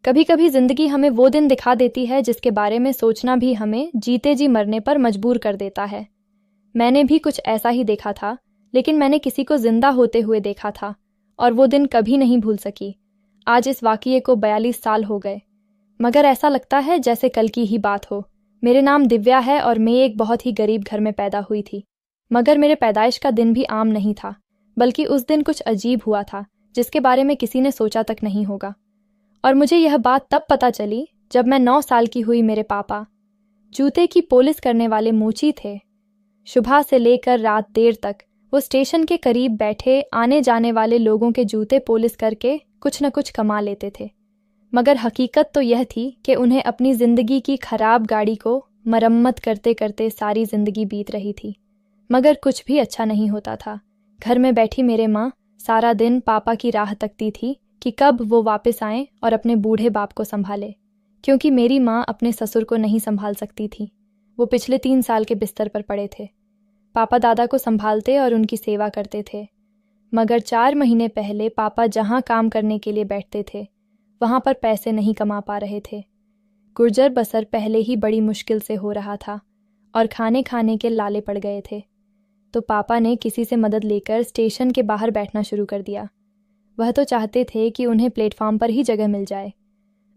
कभी कभी जिंदगी हमें वो दिन दिखा देती है जिसके बारे में सोचना भी हमें जीते जी मरने पर मजबूर कर देता है। मैंने भी कुछ ऐसा ही देखा था, लेकिन मैंने किसी को जिंदा होते हुए देखा था और वो दिन कभी नहीं भूल सकी। आज इस वाक़ये को 42 साल हो गए, मगर ऐसा लगता है जैसे कल की ही बात हो। मेरे नाम दिव्या है और मैं एक बहुत ही गरीब घर में पैदा हुई थी। मगर मेरे पैदाइश का दिन भी आम नहीं था, बल्कि उस दिन कुछ अजीब हुआ था जिसके बारे में किसी ने सोचा तक नहीं होगा। और मुझे यह बात तब पता चली जब मैं 9 साल की हुई। मेरे पापा जूते की पॉलिश करने वाले मोची थे। सुबह से लेकर रात देर तक वो स्टेशन के करीब बैठे आने जाने वाले लोगों के जूते पॉलिश करके कुछ न कुछ कमा लेते थे। मगर हकीकत तो यह थी कि उन्हें अपनी ज़िंदगी की खराब गाड़ी को मरम्मत करते करते सारी ज़िंदगी बीत रही थी, मगर कुछ भी अच्छा नहीं होता था। घर में बैठी मेरे माँ सारा दिन पापा की राह तकती थी कि कब वो वापस आएं और अपने बूढ़े बाप को संभाले, क्योंकि मेरी माँ अपने ससुर को नहीं संभाल सकती थी। वो पिछले 3 साल के बिस्तर पर पड़े थे। पापा दादा को संभालते और उनकी सेवा करते थे। मगर 4 महीने पहले पापा जहाँ काम करने के लिए बैठते थे वहाँ पर पैसे नहीं कमा पा रहे थे। गुर्जर बसर पहले ही बड़ी मुश्किल से हो रहा था और खाने खाने के लाले पड़ गए थे। तो पापा ने किसी से मदद लेकर स्टेशन के बाहर बैठना शुरू कर दिया। वह तो चाहते थे कि उन्हें प्लेटफॉर्म पर ही जगह मिल जाए,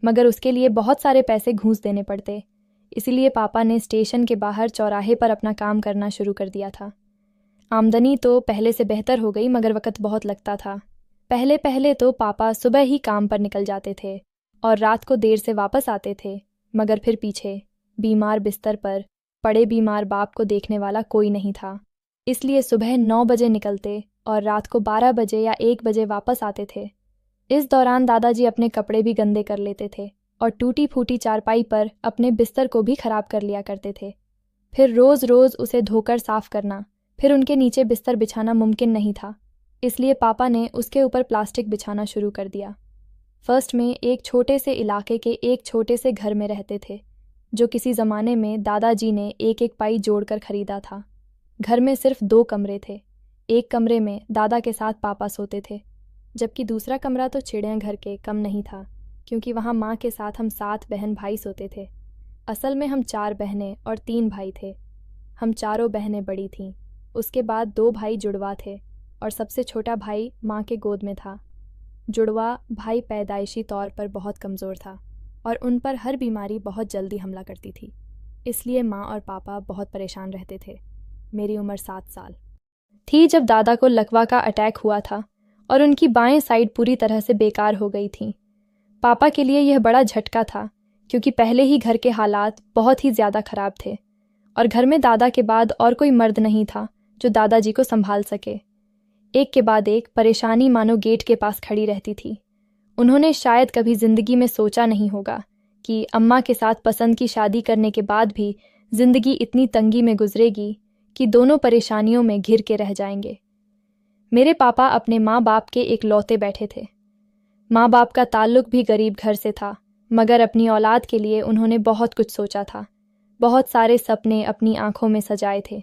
मगर उसके लिए बहुत सारे पैसे घूंस देने पड़ते। इसलिए पापा ने स्टेशन के बाहर चौराहे पर अपना काम करना शुरू कर दिया था। आमदनी तो पहले से बेहतर हो गई, मगर वक्त बहुत लगता था। पहले पहले तो पापा सुबह ही काम पर निकल जाते थे और रात को देर से वापस आते थे, मगर फिर पीछे बीमार बिस्तर पर पड़े बीमार बाप को देखने वाला कोई नहीं था। इसलिए सुबह 9 बजे निकलते और रात को 12 बजे या 1 बजे वापस आते थे। इस दौरान दादाजी अपने कपड़े भी गंदे कर लेते थे और टूटी फूटी चारपाई पर अपने बिस्तर को भी खराब कर लिया करते थे। फिर रोज़ रोज़ उसे धोकर साफ करना, फिर उनके नीचे बिस्तर बिछाना मुमकिन नहीं था। इसलिए पापा ने उसके ऊपर प्लास्टिक बिछाना शुरू कर दिया। फर्स्ट में एक छोटे से इलाके के एक छोटे से घर में रहते थे, जो किसी ज़माने में दादाजी ने एक एक पाई जोड़कर खरीदा था। घर में सिर्फ 2 कमरे थे। एक कमरे में दादा के साथ पापा सोते थे, जबकि दूसरा कमरा तो चिड़ियाघर के कम नहीं था, क्योंकि वहाँ माँ के साथ हम 7 बहन भाई सोते थे। असल में हम 4 बहनें और 3 भाई थे। हम चारों बहनें बड़ी थीं, उसके बाद 2 भाई जुड़वा थे और सबसे छोटा भाई माँ के गोद में था। जुड़वा भाई पैदाइशी तौर पर बहुत कमज़ोर था और उन पर हर बीमारी बहुत जल्दी हमला करती थी। इसलिए माँ और पापा बहुत परेशान रहते थे। मेरी उम्र 7 साल थी जब दादा को लकवा का अटैक हुआ था और उनकी बाएं साइड पूरी तरह से बेकार हो गई थी। पापा के लिए यह बड़ा झटका था, क्योंकि पहले ही घर के हालात बहुत ही ज़्यादा ख़राब थे और घर में दादा के बाद और कोई मर्द नहीं था जो दादाजी को संभाल सके। एक के बाद एक परेशानी मानो गेट के पास खड़ी रहती थी। उन्होंने शायद कभी ज़िंदगी में सोचा नहीं होगा कि अम्मा के साथ पसंद की शादी करने के बाद भी ज़िंदगी इतनी तंगी में गुजरेगी कि दोनों परेशानियों में घिर के रह जाएंगे। मेरे पापा अपने माँ बाप के इकलौते बैठे थे। माँ बाप का ताल्लुक भी गरीब घर से था, मगर अपनी औलाद के लिए उन्होंने बहुत कुछ सोचा था। बहुत सारे सपने अपनी आंखों में सजाए थे।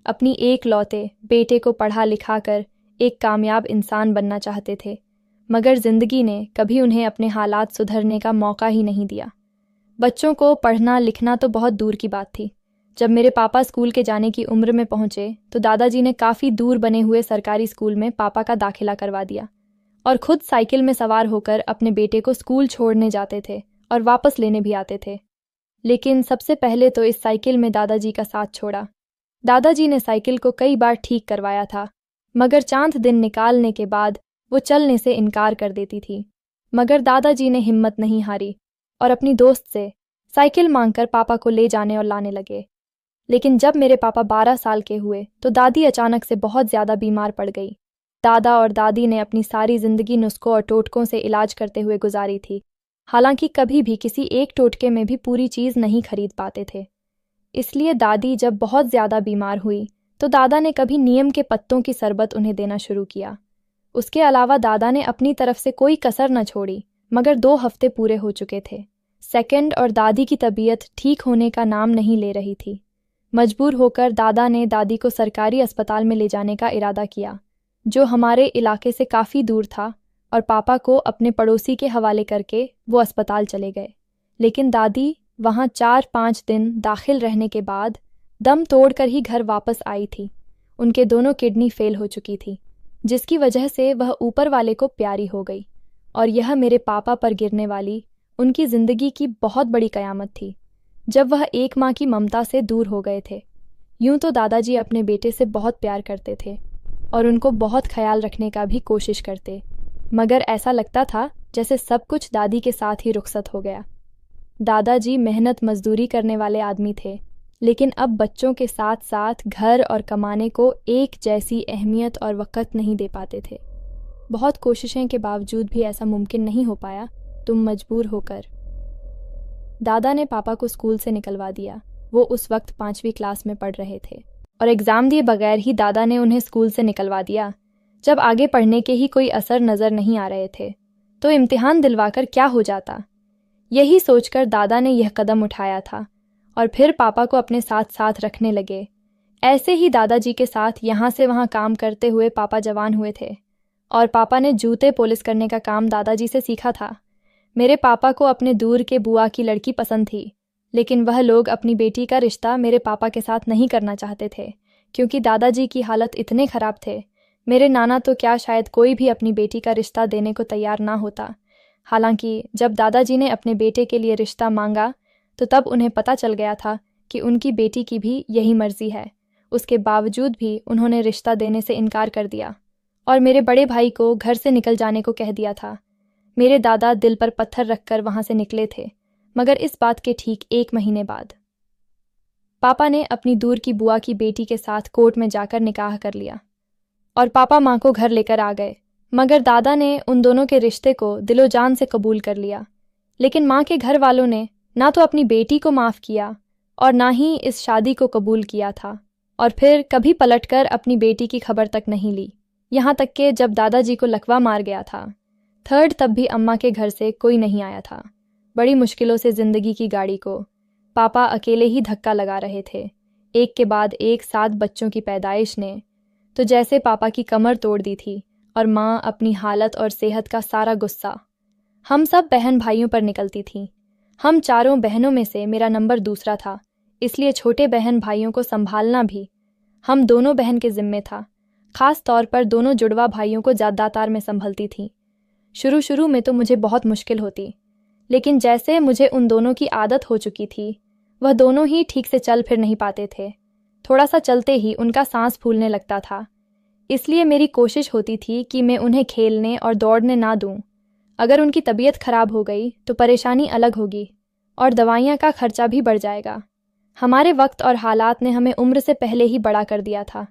अपनी एकलौते बेटे को पढ़ा लिखा कर एक कामयाब इंसान बनना चाहते थे, मगर ज़िंदगी ने कभी उन्हें अपने हालात सुधरने का मौका ही नहीं दिया। बच्चों को पढ़ना लिखना तो बहुत दूर की बात थी। जब मेरे पापा स्कूल के जाने की उम्र में पहुंचे तो दादाजी ने काफ़ी दूर बने हुए सरकारी स्कूल में पापा का दाखिला करवा दिया और खुद साइकिल में सवार होकर अपने बेटे को स्कूल छोड़ने जाते थे और वापस लेने भी आते थे। लेकिन सबसे पहले तो इस साइकिल में दादाजी का साथ छोड़ा। दादाजी ने साइकिल को कई बार ठीक करवाया था, मगर चांद दिन निकालने के बाद वो चलने से इनकार कर देती थी। मगर दादाजी ने हिम्मत नहीं हारी और अपनी दोस्त से साइकिल मांगकर पापा को ले जाने और लाने लगे। लेकिन जब मेरे पापा 12 साल के हुए तो दादी अचानक से बहुत ज़्यादा बीमार पड़ गई। दादा और दादी ने अपनी सारी ज़िंदगी नुस्खों और टोटकों से इलाज करते हुए गुजारी थी, हालांकि कभी भी किसी एक टोटके में भी पूरी चीज़ नहीं खरीद पाते थे। इसलिए दादी जब बहुत ज़्यादा बीमार हुई तो दादा ने कभी नीम के पत्तों की शरबत उन्हें देना शुरू किया। उसके अलावा दादा ने अपनी तरफ से कोई कसर न छोड़ी, मगर 2 हफ्ते पूरे हो चुके थे। सेकंड और दादी की तबीयत ठीक होने का नाम नहीं ले रही थी। मजबूर होकर दादा ने दादी को सरकारी अस्पताल में ले जाने का इरादा किया, जो हमारे इलाके से काफ़ी दूर था और पापा को अपने पड़ोसी के हवाले करके वो अस्पताल चले गए। लेकिन दादी वहाँ 4-5 दिन दाखिल रहने के बाद दम तोड़कर ही घर वापस आई थी। उनके दोनों किडनी फेल हो चुकी थी, जिसकी वजह से वह ऊपर वाले को प्यारी हो गई। और यह मेरे पापा पर गिरने वाली उनकी ज़िंदगी की बहुत बड़ी कयामत थी, जब वह एक माँ की ममता से दूर हो गए थे। यूं तो दादाजी अपने बेटे से बहुत प्यार करते थे और उनको बहुत ख्याल रखने का भी कोशिश करते, मगर ऐसा लगता था जैसे सब कुछ दादी के साथ ही रुखसत हो गया। दादाजी मेहनत मजदूरी करने वाले आदमी थे, लेकिन अब बच्चों के साथ साथ घर और कमाने को एक जैसी अहमियत और वक़्त नहीं दे पाते थे। बहुत कोशिशें के बावजूद भी ऐसा मुमकिन नहीं हो पाया, तुम मजबूर होकर। दादा ने पापा को स्कूल से निकलवा दिया। वो उस वक्त 5वीं क्लास में पढ़ रहे थे और एग्ज़ाम दिए बगैर ही दादा ने उन्हें स्कूल से निकलवा दिया। जब आगे पढ़ने के ही कोई असर नज़र नहीं आ रहे थे तो इम्तिहान दिलवाकर क्या हो जाता, यही सोचकर दादा ने यह कदम उठाया था और फिर पापा को अपने साथ साथ रखने लगे। ऐसे ही दादाजी के साथ यहाँ से वहाँ काम करते हुए पापा जवान हुए थे और पापा ने जूते पॉलिश करने का काम दादाजी से सीखा था। मेरे पापा को अपने दूर के बुआ की लड़की पसंद थी, लेकिन वह लोग अपनी बेटी का रिश्ता मेरे पापा के साथ नहीं करना चाहते थे, क्योंकि दादाजी की हालत इतने ख़राब थे। मेरे नाना तो क्या, शायद कोई भी अपनी बेटी का रिश्ता देने को तैयार ना होता। हालांकि जब दादाजी ने अपने बेटे के लिए रिश्ता मांगा तो तब उन्हें पता चल गया था कि उनकी बेटी की भी यही मर्जी है। उसके बावजूद भी उन्होंने रिश्ता देने से इनकार कर दिया और मेरे बड़े भाई को घर से निकल जाने को कह दिया था। मेरे दादा दिल पर पत्थर रखकर वहाँ से निकले थे, मगर इस बात के ठीक 1 महीने बाद पापा ने अपनी दूर की बुआ की बेटी के साथ कोर्ट में जाकर निकाह कर लिया और पापा माँ को घर लेकर आ गए। मगर दादा ने उन दोनों के रिश्ते को दिलो जान से कबूल कर लिया, लेकिन माँ के घर वालों ने ना तो अपनी बेटी को माफ़ किया और ना ही इस शादी को कबूल किया था, और फिर कभी पलटकर अपनी बेटी की खबर तक नहीं ली। यहाँ तक कि जब दादाजी को लकवा मार गया था 3rd, तब भी अम्मा के घर से कोई नहीं आया था। बड़ी मुश्किलों से ज़िंदगी की गाड़ी को पापा अकेले ही धक्का लगा रहे थे। एक के बाद एक 7 बच्चों की पैदाइश ने तो जैसे पापा की कमर तोड़ दी थी और माँ अपनी हालत और सेहत का सारा गुस्सा हम सब बहन भाइयों पर निकलती थी। हम 4 बहनों में से मेरा नंबर दूसरा था, इसलिए छोटे बहन भाइयों को संभालना भी हम दोनों बहन के ज़िम्मे था। ख़ास तौर पर दोनों जुड़वा भाइयों को ज़्यादातर में संभलती थी। शुरू में तो मुझे बहुत मुश्किल होती, लेकिन जैसे मुझे उन दोनों की आदत हो चुकी थी, वह दोनों ही ठीक से चल फिर नहीं पाते थे। थोड़ा सा चलते ही उनका सांस फूलने लगता था, इसलिए मेरी कोशिश होती थी कि मैं उन्हें खेलने और दौड़ने ना दूं। अगर उनकी तबीयत ख़राब हो गई तो परेशानी अलग होगी और दवाइयाँ का खर्चा भी बढ़ जाएगा। हमारे वक्त और हालात ने हमें उम्र से पहले ही बड़ा कर दिया था।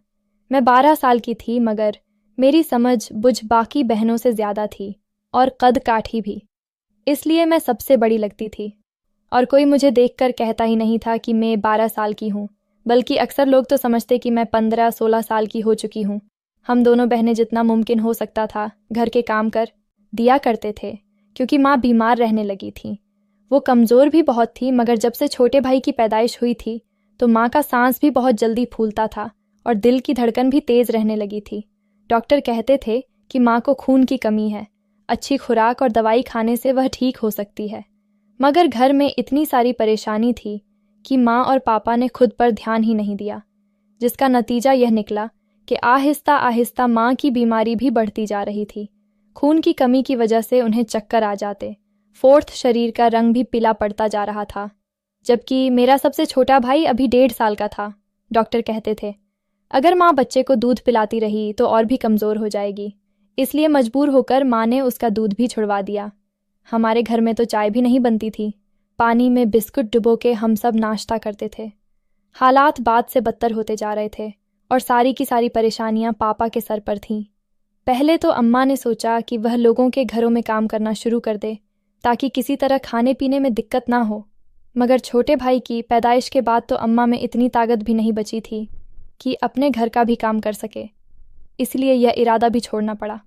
मैं 12 साल की थी, मगर मेरी समझ बुझ बाकी बहनों से ज़्यादा थी और कद काठी भी, इसलिए मैं सबसे बड़ी लगती थी और कोई मुझे देखकर कहता ही नहीं था कि मैं 12 साल की हूँ, बल्कि अक्सर लोग तो समझते कि मैं 15-16 साल की हो चुकी हूँ। हम दोनों बहनें जितना मुमकिन हो सकता था घर के काम कर दिया करते थे, क्योंकि माँ बीमार रहने लगी थी। वो कमज़ोर भी बहुत थी, मगर जब से छोटे भाई की पैदाइश हुई थी तो माँ का सांस भी बहुत जल्दी फूलता था और दिल की धड़कन भी तेज़ रहने लगी थी। डॉक्टर कहते थे कि माँ को खून की कमी है, अच्छी खुराक और दवाई खाने से वह ठीक हो सकती है। मगर घर में इतनी सारी परेशानी थी कि माँ और पापा ने खुद पर ध्यान ही नहीं दिया, जिसका नतीजा यह निकला कि आहिस्ता आहिस्ता माँ की बीमारी भी बढ़ती जा रही थी। खून की कमी की वजह से उन्हें चक्कर आ जाते। 4th शरीर का रंग भी पीला पड़ता जा रहा था, जबकि मेरा सबसे छोटा भाई अभी 1.5 साल का था। डॉक्टर कहते थे अगर माँ बच्चे को दूध पिलाती रही तो और भी कमज़ोर हो जाएगी, इसलिए मजबूर होकर माँ ने उसका दूध भी छुड़वा दिया। हमारे घर में तो चाय भी नहीं बनती थी, पानी में बिस्कुट डुबो के हम सब नाश्ता करते थे। हालात बाद से बदतर होते जा रहे थे और सारी की सारी परेशानियाँ पापा के सर पर थीं। पहले तो अम्मा ने सोचा कि वह लोगों के घरों में काम करना शुरू कर दे ताकि किसी तरह खाने पीने में दिक्कत ना हो, मगर छोटे भाई की पैदाइश के बाद तो अम्मा में इतनी ताकत भी नहीं बची थी कि अपने घर का भी काम कर सके, इसलिए यह इरादा भी छोड़ना पड़ा।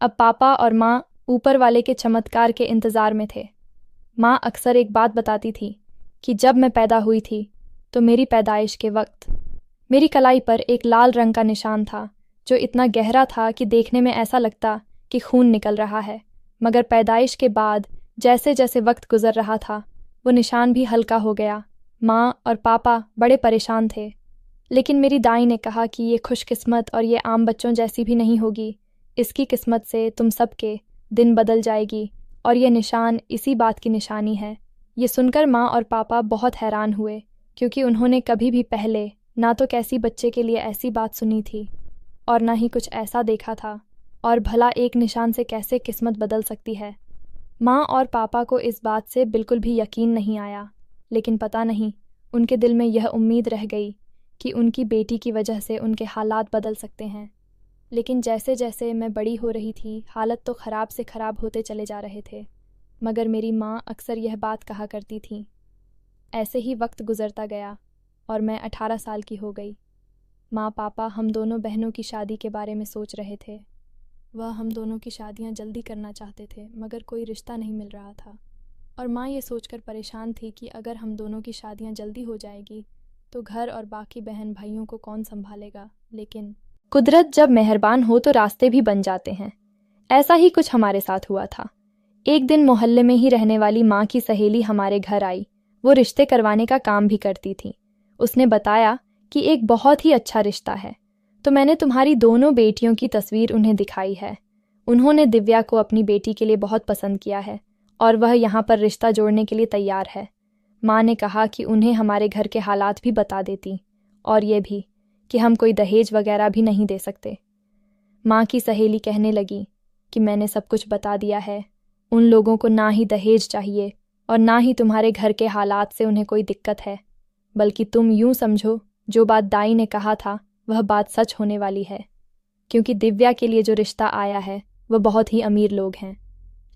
अब पापा और माँ ऊपर वाले के चमत्कार के इंतज़ार में थे। माँ अक्सर एक बात बताती थी कि जब मैं पैदा हुई थी तो मेरी पैदाइश के वक्त मेरी कलाई पर एक लाल रंग का निशान था, जो इतना गहरा था कि देखने में ऐसा लगता कि खून निकल रहा है, मगर पैदाइश के बाद जैसे जैसे वक्त गुजर रहा था वो निशान भी हल्का हो गया। माँ और पापा बड़े परेशान थे, लेकिन मेरी दाई ने कहा कि ये खुशकिस्मत और ये आम बच्चों जैसी भी नहीं होगी। इसकी किस्मत से तुम सबके दिन बदल जाएगी और ये निशान इसी बात की निशानी है। ये सुनकर माँ और पापा बहुत हैरान हुए, क्योंकि उन्होंने कभी भी पहले ना तो कैसी बच्चे के लिए ऐसी बात सुनी थी और ना ही कुछ ऐसा देखा था, और भला एक निशान से कैसे किस्मत बदल सकती है। माँ और पापा को इस बात से बिल्कुल भी यकीन नहीं आया, लेकिन पता नहीं उनके दिल में यह उम्मीद रह गई कि उनकी बेटी की वजह से उनके हालात बदल सकते हैं। लेकिन जैसे जैसे मैं बड़ी हो रही थी, हालत तो ख़राब से ख़राब होते चले जा रहे थे। मगर मेरी माँ अक्सर यह बात कहा करती थी। ऐसे ही वक्त गुजरता गया और मैं 18 साल की हो गई। माँ पापा हम दोनों बहनों की शादी के बारे में सोच रहे थे। वह हम दोनों की शादियाँ जल्दी करना चाहते थे, मगर कोई रिश्ता नहीं मिल रहा था। और माँ ये सोचकर परेशान थी कि अगर हम दोनों की शादियाँ जल्दी हो जाएगी तो घर और बाकी बहन भाइयों को कौन संभालेगा। लेकिन कुदरत जब मेहरबान हो तो रास्ते भी बन जाते हैं। ऐसा ही कुछ हमारे साथ हुआ था। एक दिन मोहल्ले में ही रहने वाली माँ की सहेली हमारे घर आई। वो रिश्ते करवाने का काम भी करती थी। उसने बताया कि एक बहुत ही अच्छा रिश्ता है, तो मैंने तुम्हारी दोनों बेटियों की तस्वीर उन्हें दिखाई है। उन्होंने दिव्या को अपनी बेटी के लिए बहुत पसंद किया है और वह यहाँ पर रिश्ता जोड़ने के लिए तैयार है। माँ ने कहा कि उन्हें हमारे घर के हालात भी बता देती और ये भी कि हम कोई दहेज वगैरह भी नहीं दे सकते। माँ की सहेली कहने लगी कि मैंने सब कुछ बता दिया है। उन लोगों को ना ही दहेज चाहिए और ना ही तुम्हारे घर के हालात से उन्हें कोई दिक्कत है, बल्कि तुम यूं समझो जो बात दाई ने कहा था वह बात सच होने वाली है, क्योंकि दिव्या के लिए जो रिश्ता आया है वह बहुत ही अमीर लोग हैं।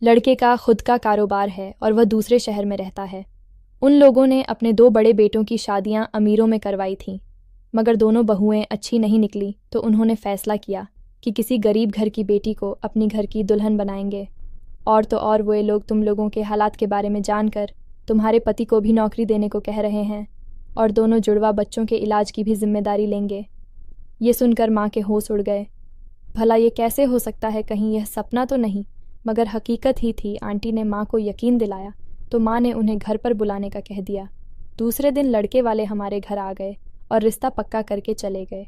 लड़के का खुद का कारोबार है और वह दूसरे शहर में रहता है। उन लोगों ने अपने 2 बड़े बेटों की शादियां अमीरों में करवाई थीं, मगर दोनों बहुएं अच्छी नहीं निकली, तो उन्होंने फैसला किया कि किसी गरीब घर की बेटी को अपनी घर की दुल्हन बनाएंगे। और तो और वो लोग तुम लोगों के हालात के बारे में जानकर तुम्हारे पति को भी नौकरी देने को कह रहे हैं और दोनों जुड़वा बच्चों के इलाज की भी जिम्मेदारी लेंगे। ये सुनकर माँ के होश उड़ गए। भला ये कैसे हो सकता है, कहीं यह सपना तो नहीं? मगर हकीकत ही थी। आंटी ने माँ को यकीन दिलाया तो माँ ने उन्हें घर पर बुलाने का कह दिया। दूसरे दिन लड़के वाले हमारे घर आ गए और रिश्ता पक्का करके चले गए।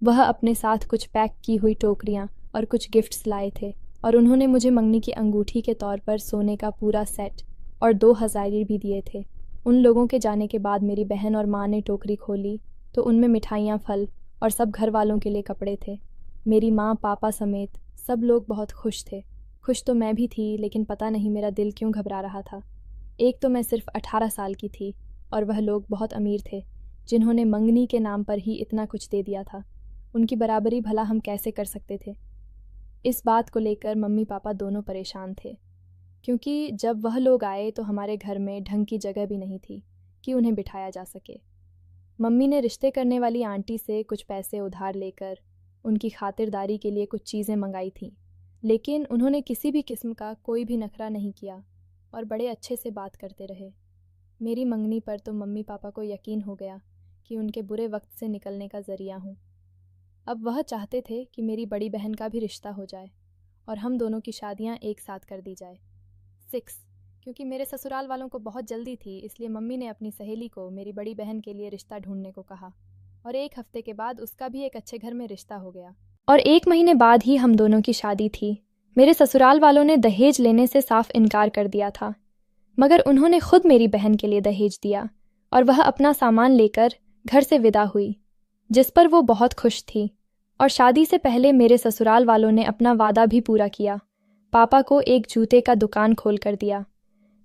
वह अपने साथ कुछ पैक की हुई टोकरियाँ और कुछ गिफ्ट्स लाए थे और उन्होंने मुझे मंगनी की अंगूठी के तौर पर सोने का पूरा सेट और 2 हज़ारी भी दिए थे। उन लोगों के जाने के बाद मेरी बहन और माँ ने टोकरी खोली तो उनमें मिठाइयाँ, फल और सब घर वालों के लिए कपड़े थे। मेरी माँ पापा समेत सब लोग बहुत खुश थे। खुश तो मैं भी थी, लेकिन पता नहीं मेरा दिल क्यों घबरा रहा था। एक तो मैं सिर्फ 18 साल की थी और वह लोग बहुत अमीर थे, जिन्होंने मंगनी के नाम पर ही इतना कुछ दे दिया था। उनकी बराबरी भला हम कैसे कर सकते थे? इस बात को लेकर मम्मी पापा दोनों परेशान थे, क्योंकि जब वह लोग आए तो हमारे घर में ढंग की जगह भी नहीं थी कि उन्हें बिठाया जा सके। मम्मी ने रिश्ते करने वाली आंटी से कुछ पैसे उधार लेकर उनकी खातिरदारी के लिए कुछ चीज़ें मंगाई थीं, लेकिन उन्होंने किसी भी किस्म का कोई भी नखरा नहीं किया और बड़े अच्छे से बात करते रहे। मेरी मंगनी पर तो मम्मी पापा को यकीन हो गया कि उनके बुरे वक्त से निकलने का ज़रिया हूँ। अब वह चाहते थे कि मेरी बड़ी बहन का भी रिश्ता हो जाए और हम दोनों की शादियाँ एक साथ कर दी जाए। 6 क्योंकि मेरे ससुराल वालों को बहुत जल्दी थी, इसलिए मम्मी ने अपनी सहेली को मेरी बड़ी बहन के लिए रिश्ता ढूंढने को कहा और 1 हफ्ते के बाद उसका भी एक अच्छे घर में रिश्ता हो गया और 1 महीने बाद ही हम दोनों की शादी थी। मेरे ससुराल वालों ने दहेज लेने से साफ इनकार कर दिया था, मगर उन्होंने खुद मेरी बहन के लिए दहेज दिया और वह अपना सामान लेकर घर से विदा हुई, जिस पर वो बहुत खुश थी। और शादी से पहले मेरे ससुराल वालों ने अपना वादा भी पूरा किया। पापा को एक जूते का दुकान खोल कर दिया।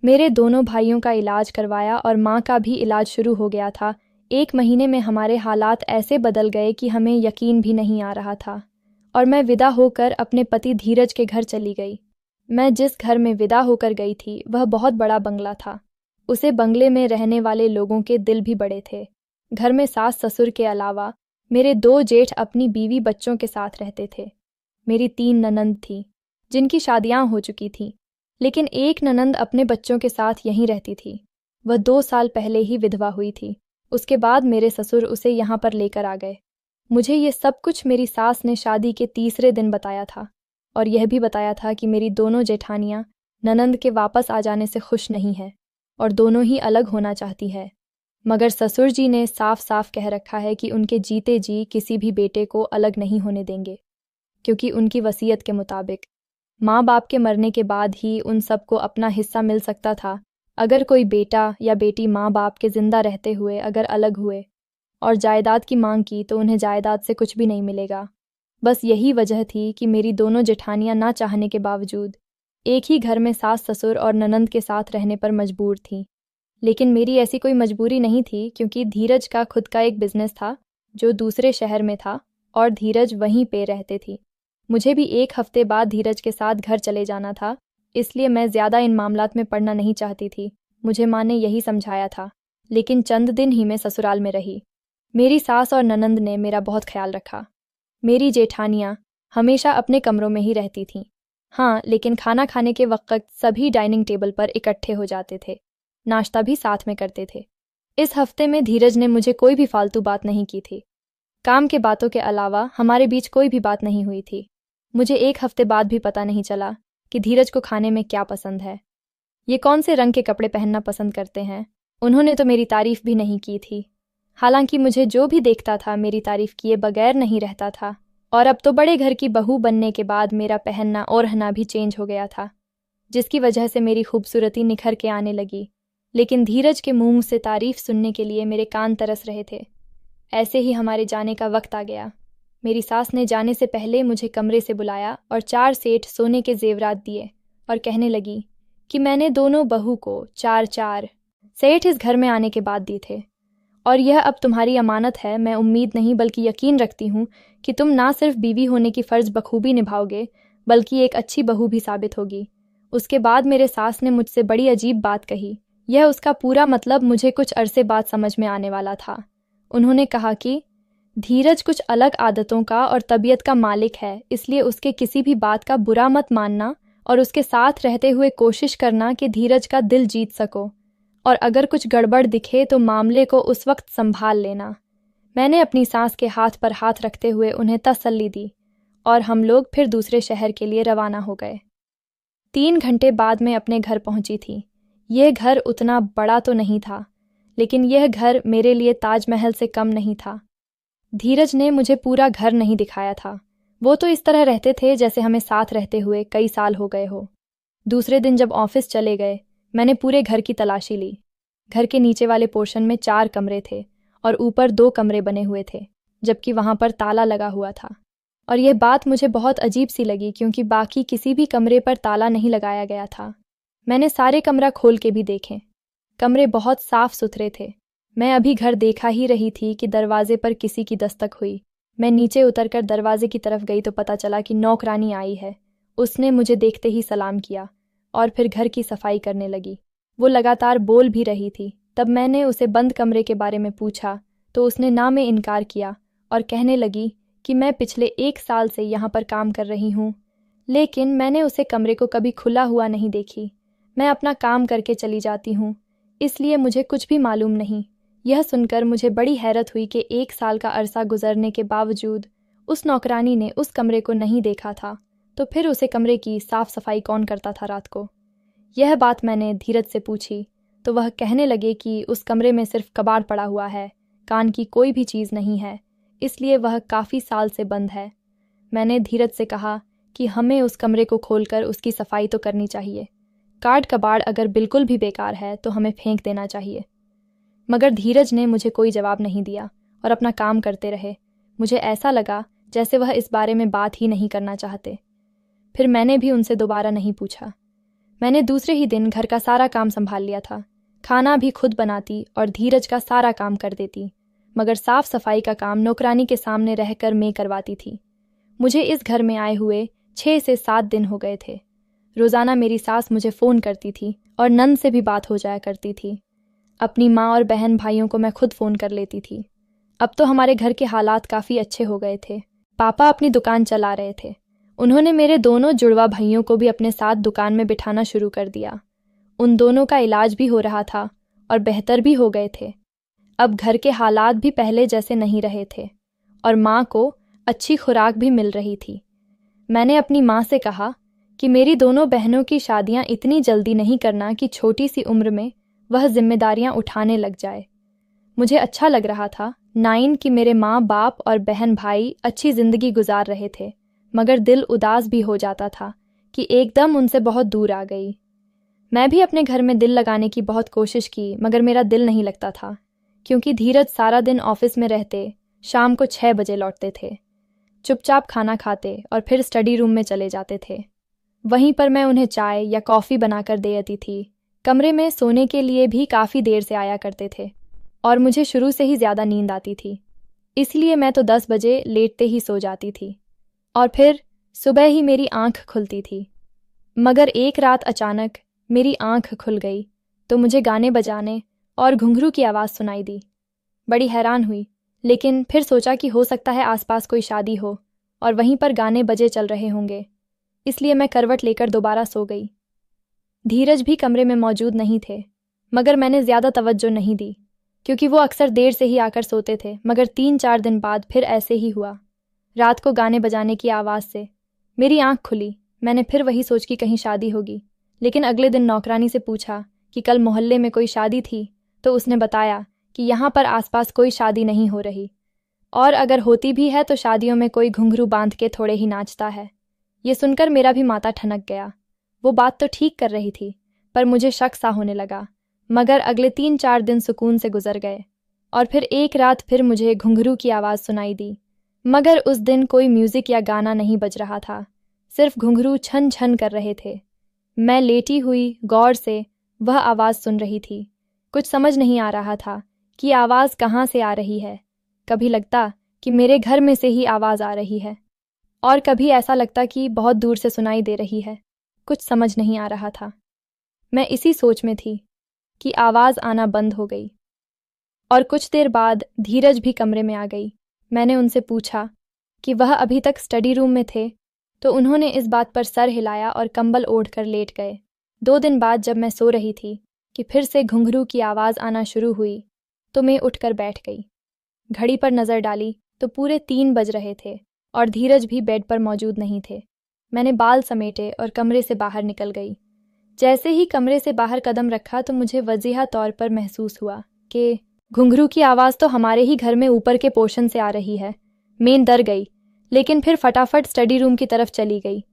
मेरे दोनों भाइयों का इलाज करवाया और माँ का भी इलाज शुरू हो गया था। 1 महीने में हमारे हालात ऐसे बदल गए कि हमें यकीन भी नहीं आ रहा था और मैं विदा होकर अपने पति धीरज के घर चली गई। मैं जिस घर में विदा होकर गई थी वह बहुत बड़ा बंगला था। उसे बंगले में रहने वाले लोगों के दिल भी बड़े थे। घर में सास ससुर के अलावा मेरे 2 जेठ अपनी बीवी बच्चों के साथ रहते थे। मेरी 3 ननंद थी जिनकी शादियां हो चुकी थीं, लेकिन एक ननंद अपने बच्चों के साथ यहीं रहती थी। वह 2 साल पहले ही विधवा हुई थी। उसके बाद मेरे ससुर उसे यहाँ पर लेकर आ गए। मुझे ये सब कुछ मेरी सास ने शादी के तीसरे दिन बताया था। और यह भी बताया था कि मेरी दोनों जेठानियाँ ननंद के वापस आ जाने से खुश नहीं है और दोनों ही अलग होना चाहती है। मगर ससुर जी ने साफ साफ कह रखा है कि उनके जीते जी किसी भी बेटे को अलग नहीं होने देंगे, क्योंकि उनकी वसीयत के मुताबिक माँ बाप के मरने के बाद ही उन सबको अपना हिस्सा मिल सकता था। अगर कोई बेटा या बेटी माँ बाप के जिंदा रहते हुए अगर अलग हुए और जायदाद की मांग की तो उन्हें जायदाद से कुछ भी नहीं मिलेगा। बस यही वजह थी कि मेरी दोनों जेठानियाँ ना चाहने के बावजूद एक ही घर में सास ससुर और ननंद के साथ रहने पर मजबूर थीं। लेकिन मेरी ऐसी कोई मजबूरी नहीं थी, क्योंकि धीरज का खुद का एक बिजनेस था जो दूसरे शहर में था और धीरज वहीं पे रहते थी। मुझे भी 1 हफ्ते बाद धीरज के साथ घर चले जाना था, इसलिए मैं ज़्यादा इन मामलात में पड़ना नहीं चाहती थी। मुझे माँ ने यही समझाया था। लेकिन चंद दिन ही मैं ससुराल में रही। मेरी सास और ननंद ने मेरा बहुत ख्याल रखा। मेरी जेठानियाँ हमेशा अपने कमरों में ही रहती थीं। हाँ, लेकिन खाना खाने के वक्त सभी डाइनिंग टेबल पर इकट्ठे हो जाते थे। नाश्ता भी साथ में करते थे। इस हफ्ते में धीरज ने मुझे कोई भी फालतू बात नहीं की थी। काम के बातों के अलावा हमारे बीच कोई भी बात नहीं हुई थी। मुझे 1 हफ्ते बाद भी पता नहीं चला कि धीरज को खाने में क्या पसंद है, ये कौन से रंग के कपड़े पहनना पसंद करते हैं। उन्होंने तो मेरी तारीफ भी नहीं की थी। हालांकि मुझे जो भी देखता था मेरी तारीफ किए बगैर नहीं रहता था। और अब तो बड़े घर की बहू बनने के बाद मेरा पहनना और रहना भी चेंज हो गया था, जिसकी वजह से मेरी खूबसूरती निखर के आने लगी। लेकिन धीरज के मुंह से तारीफ सुनने के लिए मेरे कान तरस रहे थे। ऐसे ही हमारे जाने का वक्त आ गया। मेरी सास ने जाने से पहले मुझे कमरे से बुलाया और 4 सेठ सोने के जेवरात दिए और कहने लगी कि मैंने दोनों बहू को 4 सेठ इस घर में आने के बाद दी थे, और यह अब तुम्हारी अमानत है। मैं उम्मीद नहीं बल्कि यकीन रखती हूँ कि तुम ना सिर्फ बीवी होने की फ़र्ज़ बखूबी निभाओगे, बल्कि एक अच्छी बहू भी साबित होगी। उसके बाद मेरे सास ने मुझसे बड़ी अजीब बात कही। यह उसका पूरा मतलब मुझे कुछ अरसे बाद समझ में आने वाला था। उन्होंने कहा कि धीरज कुछ अलग आदतों का और तबीयत का मालिक है, इसलिए उसके किसी भी बात का बुरा मत मानना और उसके साथ रहते हुए कोशिश करना कि धीरज का दिल जीत सको, और अगर कुछ गड़बड़ दिखे तो मामले को उस वक्त संभाल लेना। मैंने अपनी सास के हाथ पर हाथ रखते हुए उन्हें तसल्ली दी और हम लोग फिर दूसरे शहर के लिए रवाना हो गए। 3 घंटे बाद मैं अपने घर पहुंची थी। यह घर उतना बड़ा तो नहीं था, लेकिन यह घर मेरे लिए ताजमहल से कम नहीं था। धीरज ने मुझे पूरा घर नहीं दिखाया था। वो तो इस तरह रहते थे जैसे हमें साथ रहते हुए कई साल हो गए हो। दूसरे दिन जब ऑफिस चले गए, मैंने पूरे घर की तलाशी ली। घर के नीचे वाले पोर्शन में 4 कमरे थे और ऊपर 2 कमरे बने हुए थे, जबकि वहाँ पर ताला लगा हुआ था। और यह बात मुझे बहुत अजीब सी लगी, क्योंकि बाकी किसी भी कमरे पर ताला नहीं लगाया गया था। मैंने सारे कमरा खोल के भी देखे। कमरे बहुत साफ सुथरे थे। मैं अभी घर देखा ही रही थी कि दरवाजे पर किसी की दस्तक हुई। मैं नीचे उतरकर दरवाजे की तरफ गई तो पता चला कि नौकरानी आई है। उसने मुझे देखते ही सलाम किया और फिर घर की सफाई करने लगी। वो लगातार बोल भी रही थी। तब मैंने उसे बंद कमरे के बारे में पूछा तो उसने ना में इनकार किया और कहने लगी कि मैं पिछले 1 साल से यहाँ पर काम कर रही हूँ, लेकिन मैंने उसे कमरे को कभी खुला हुआ नहीं देखी। मैं अपना काम करके चली जाती हूँ, इसलिए मुझे कुछ भी मालूम नहीं। यह सुनकर मुझे बड़ी हैरत हुई कि 1 साल का अरसा गुजरने के बावजूद उस नौकरानी ने उस कमरे को नहीं देखा था, तो फिर उसे कमरे की साफ सफाई कौन करता था रात को। यह बात मैंने धीरज से पूछी तो वह कहने लगे कि उस कमरे में सिर्फ कबाड़ पड़ा हुआ है, कान की कोई भी चीज़ नहीं है, इसलिए वह काफ़ी साल से बंद है। मैंने धीरज से कहा कि हमें उस कमरे को खोलकर उसकी सफाई तो करनी चाहिए। कार्ड कबाड़ अगर बिल्कुल भी बेकार है तो हमें फेंक देना चाहिए। मगर धीरज ने मुझे कोई जवाब नहीं दिया और अपना काम करते रहे। मुझे ऐसा लगा जैसे वह इस बारे में बात ही नहीं करना चाहते। फिर मैंने भी उनसे दोबारा नहीं पूछा। मैंने दूसरे ही दिन घर का सारा काम संभाल लिया था। खाना भी खुद बनाती और धीरज का सारा काम कर देती, मगर साफ सफाई का काम नौकरानी के सामने रहकर मैं करवाती थी। मुझे इस घर में आए हुए 6 से 7 दिन हो गए थे। रोज़ाना मेरी सास मुझे फ़ोन करती थी और नंद से भी बात हो जाया करती थी। अपनी माँ और बहन भाइयों को मैं खुद फ़ोन कर लेती थी। अब तो हमारे घर के हालात काफ़ी अच्छे हो गए थे। पापा अपनी दुकान चला रहे थे। उन्होंने मेरे दोनों जुड़वा भाइयों को भी अपने साथ दुकान में बिठाना शुरू कर दिया। उन दोनों का इलाज भी हो रहा था और बेहतर भी हो गए थे। अब घर के हालात भी पहले जैसे नहीं रहे थे और माँ को अच्छी खुराक भी मिल रही थी। मैंने अपनी माँ से कहा कि मेरी दोनों बहनों की शादियाँ इतनी जल्दी नहीं करना कि छोटी सी उम्र में वह जिम्मेदारियाँ उठाने लग जाए। मुझे अच्छा लग रहा था 9 कि मेरे माँ बाप और बहन भाई अच्छी ज़िंदगी गुजार रहे थे, मगर दिल उदास भी हो जाता था कि एकदम उनसे बहुत दूर आ गई। मैं भी अपने घर में दिल लगाने की बहुत कोशिश की, मगर मेरा दिल नहीं लगता था, क्योंकि धीरज सारा दिन ऑफिस में रहते, शाम को 6 बजे लौटते थे, चुपचाप खाना खाते और फिर स्टडी रूम में चले जाते थे। वहीं पर मैं उन्हें चाय या कॉफ़ी बनाकर दे आती थी। कमरे में सोने के लिए भी काफ़ी देर से आया करते थे और मुझे शुरू से ही ज़्यादा नींद आती थी, इसलिए मैं तो 10 बजे लेटते ही सो जाती थी और फिर सुबह ही मेरी आंख खुलती थी। मगर एक रात अचानक मेरी आंख खुल गई तो मुझे गाने बजाने और घुंघरू की आवाज़ सुनाई दी। बड़ी हैरान हुई, लेकिन फिर सोचा कि हो सकता है आसपास कोई शादी हो और वहीं पर गाने बजे चल रहे होंगे, इसलिए मैं करवट लेकर दोबारा सो गई। धीरज भी कमरे में मौजूद नहीं थे, मगर मैंने ज़्यादा तवज्जो नहीं दी क्योंकि वो अक्सर देर से ही आकर सोते थे। मगर 3-4 दिन बाद फिर ऐसे ही हुआ। रात को गाने बजाने की आवाज़ से मेरी आंख खुली। मैंने फिर वही सोच कि कहीं शादी होगी, लेकिन अगले दिन नौकरानी से पूछा कि कल मोहल्ले में कोई शादी थी, तो उसने बताया कि यहाँ पर आसपास कोई शादी नहीं हो रही, और अगर होती भी है तो शादियों में कोई घुंघरू बांध के थोड़े ही नाचता है। ये सुनकर मेरा भी माथा ठनक गया। वो बात तो ठीक कर रही थी, पर मुझे शक सा होने लगा। मगर अगले 3-4 दिन सुकून से गुजर गए और फिर एक रात फिर मुझे घुंघरू की आवाज़ सुनाई दी, मगर उस दिन कोई म्यूज़िक या गाना नहीं बज रहा था, सिर्फ घुंघरू छन छन कर रहे थे। मैं लेटी हुई गौर से वह आवाज़ सुन रही थी। कुछ समझ नहीं आ रहा था कि आवाज़ कहाँ से आ रही है। कभी लगता कि मेरे घर में से ही आवाज़ आ रही है और कभी ऐसा लगता कि बहुत दूर से सुनाई दे रही है। कुछ समझ नहीं आ रहा था। मैं इसी सोच में थी कि आवाज़ आना बंद हो गई और कुछ देर बाद धीरज भी कमरे में आ गई। मैंने उनसे पूछा कि वह अभी तक स्टडी रूम में थे, तो उन्होंने इस बात पर सर हिलाया और कंबल ओढ़कर लेट गए। 2 दिन बाद जब मैं सो रही थी कि फिर से घुंघरू की आवाज़ आना शुरू हुई, तो मैं उठकर बैठ गई। घड़ी पर नज़र डाली तो पूरे 3 बज रहे थे और धीरज भी बेड पर मौजूद नहीं थे। मैंने बाल समेटे और कमरे से बाहर निकल गई। जैसे ही कमरे से बाहर कदम रखा तो मुझे वजीहा तौर पर महसूस हुआ कि घुंघरू की आवाज़ तो हमारे ही घर में ऊपर के पोर्शन से आ रही है। मैं डर गई, लेकिन फिर फटाफट स्टडी रूम की तरफ चली गई।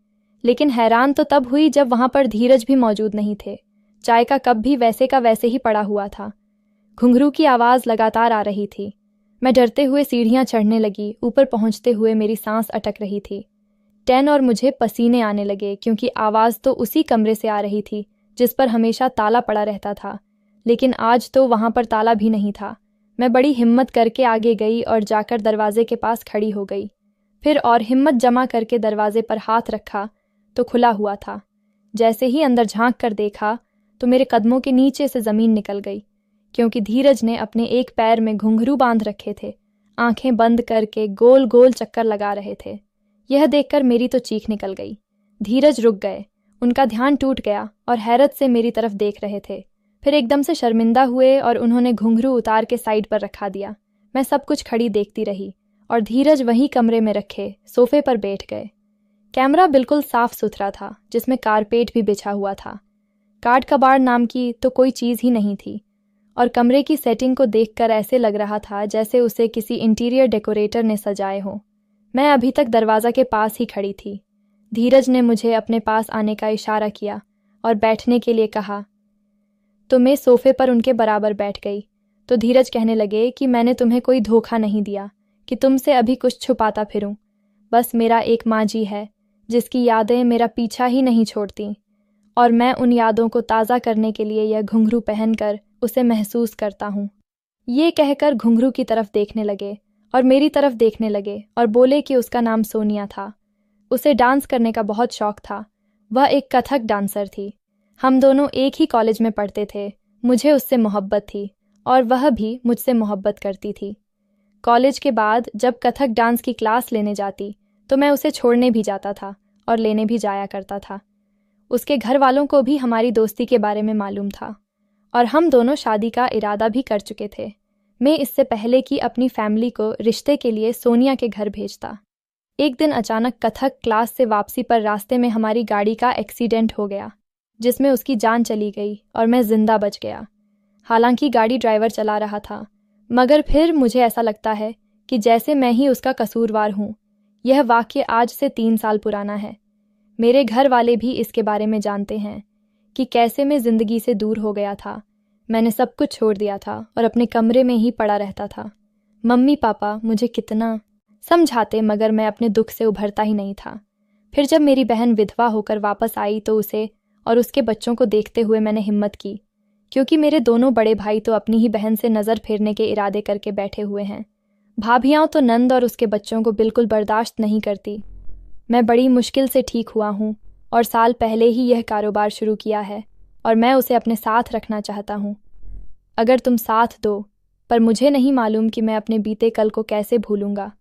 लेकिन हैरान तो तब हुई जब वहाँ पर धीरज भी मौजूद नहीं थे। चाय का कप भी वैसे का वैसे ही पड़ा हुआ था। घुंघरू की आवाज़ लगातार आ रही थी। मैं डरते हुए सीढ़ियाँ चढ़ने लगी। ऊपर पहुँचते हुए मेरी सांस अटक रही थी। टैन और मुझे पसीने आने लगे क्योंकि आवाज़ तो उसी कमरे से आ रही थी जिस पर हमेशा ताला पड़ा रहता था, लेकिन आज तो वहाँ पर ताला भी नहीं था। मैं बड़ी हिम्मत करके आगे गई और जाकर दरवाजे के पास खड़ी हो गई। फिर और हिम्मत जमा करके दरवाजे पर हाथ रखा तो खुला हुआ था। जैसे ही अंदर झांक कर देखा तो मेरे कदमों के नीचे से ज़मीन निकल गई, क्योंकि धीरज ने अपने एक पैर में घुंघरू बांध रखे थे। आंखें बंद करके गोल गोल चक्कर लगा रहे थे। यह देखकर मेरी तो चीख निकल गई। धीरज रुक गए, उनका ध्यान टूट गया और हैरत से मेरी तरफ देख रहे थे। फिर एकदम से शर्मिंदा हुए और उन्होंने घुंघरू उतार के साइड पर रखा दिया। मैं सब कुछ खड़ी देखती रही और धीरज वहीं कमरे में रखे सोफे पर बैठ गए। कैमरा बिल्कुल साफ सुथरा था, जिसमें कारपेट भी बिछा हुआ था। काट कबाड़ नाम की तो कोई चीज़ ही नहीं थी और कमरे की सेटिंग को देखकर ऐसे लग रहा था जैसे उसे किसी इंटीरियर डेकोरेटर ने सजाए हो। मैं अभी तक दरवाज़ा के पास ही खड़ी थी। धीरज ने मुझे अपने पास आने का इशारा किया और बैठने के लिए कहा, तो मैं सोफे पर उनके बराबर बैठ गई। तो धीरज कहने लगे कि मैंने तुम्हें कोई धोखा नहीं दिया कि तुमसे अभी कुछ छुपाता फिरूं। बस मेरा एक माँ जी है जिसकी यादें मेरा पीछा ही नहीं छोड़ती, और मैं उन यादों को ताज़ा करने के लिए यह घुंघरू पहनकर उसे महसूस करता हूँ। ये कहकर घुंघरू की तरफ देखने लगे और मेरी तरफ देखने लगे और बोले कि उसका नाम सोनिया था। उसे डांस करने का बहुत शौक था। वह एक कथक डांसर थी। हम दोनों एक ही कॉलेज में पढ़ते थे। मुझे उससे मोहब्बत थी और वह भी मुझसे मोहब्बत करती थी। कॉलेज के बाद जब कथक डांस की क्लास लेने जाती तो मैं उसे छोड़ने भी जाता था और लेने भी जाया करता था। उसके घर वालों को भी हमारी दोस्ती के बारे में मालूम था और हम दोनों शादी का इरादा भी कर चुके थे। मैं इससे पहले कि अपनी फैमिली को रिश्ते के लिए सोनिया के घर भेजता। एक दिन अचानक कथक क्लास से वापसी पर रास्ते में हमारी गाड़ी का एक्सीडेंट हो गया, जिसमें उसकी जान चली गई और मैं जिंदा बच गया। हालांकि गाड़ी ड्राइवर चला रहा था, मगर फिर मुझे ऐसा लगता है कि जैसे मैं ही उसका कसूरवार हूँ। यह वाक्य आज से 3 साल पुराना है। मेरे घर वाले भी इसके बारे में जानते हैं कि कैसे मैं ज़िंदगी से दूर हो गया था। मैंने सब कुछ छोड़ दिया था और अपने कमरे में ही पड़ा रहता था। मम्मी पापा मुझे कितना समझाते, मगर मैं अपने दुख से उभरता ही नहीं था। फिर जब मेरी बहन विधवा होकर वापस आई तो उसे और उसके बच्चों को देखते हुए मैंने हिम्मत की, क्योंकि मेरे दोनों बड़े भाई तो अपनी ही बहन से नज़र फेरने के इरादे करके बैठे हुए हैं। भाभियाँ तो नंद और उसके बच्चों को बिल्कुल बर्दाश्त नहीं करती। मैं बड़ी मुश्किल से ठीक हुआ हूँ और साल पहले ही यह कारोबार शुरू किया है और मैं उसे अपने साथ रखना चाहता हूँ। अगर तुम साथ दो, पर मुझे नहीं मालूम कि मैं अपने बीते कल को कैसे भूलूंगा,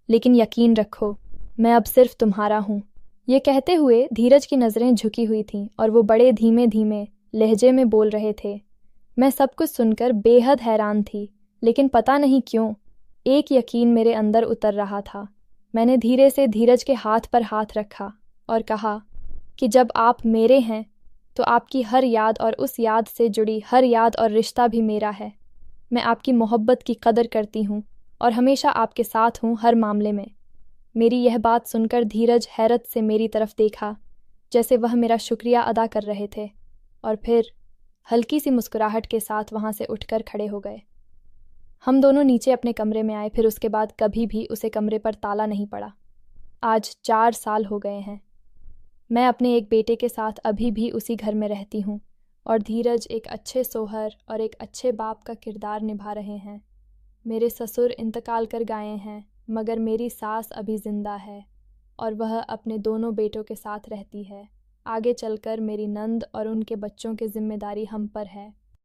लेकिन यकीन रखो मैं अब सिर्फ तुम्हारा हूँ। ये कहते हुए धीरज की नज़रें झुकी हुई थीं और वो बड़े धीमे धीमे लहजे में बोल रहे थे। मैं सब कुछ सुनकर बेहद हैरान थी, लेकिन पता नहीं क्यों एक यकीन मेरे अंदर उतर रहा था। मैंने धीरे से धीरज के हाथ पर हाथ रखा और कहा कि जब आप मेरे हैं तो आपकी हर याद और उस याद से जुड़ी हर याद और रिश्ता भी मेरा है। मैं आपकी मोहब्बत की कदर करती हूँ और हमेशा आपके साथ हूँ हर मामले में। मेरी यह बात सुनकर धीरज हैरत से मेरी तरफ देखा, जैसे वह मेरा शुक्रिया अदा कर रहे थे, और फिर हल्की सी मुस्कुराहट के साथ वहाँ से उठकर खड़े हो गए। हम दोनों नीचे अपने कमरे में आए। फिर उसके बाद कभी भी उसे कमरे पर ताला नहीं पड़ा। आज 4 साल हो गए हैं। मैं अपने एक बेटे के साथ अभी भी उसी घर में रहती हूँ और धीरज एक अच्छे सोहर और एक अच्छे बाप का किरदार निभा रहे हैं। मेरे ससुर इंतकाल कर गए हैं, मगर मेरी सास अभी जिंदा है और वह अपने दोनों बेटों के साथ रहती है। आगे चलकर मेरी नंद और उनके बच्चों की जिम्मेदारी हम पर है।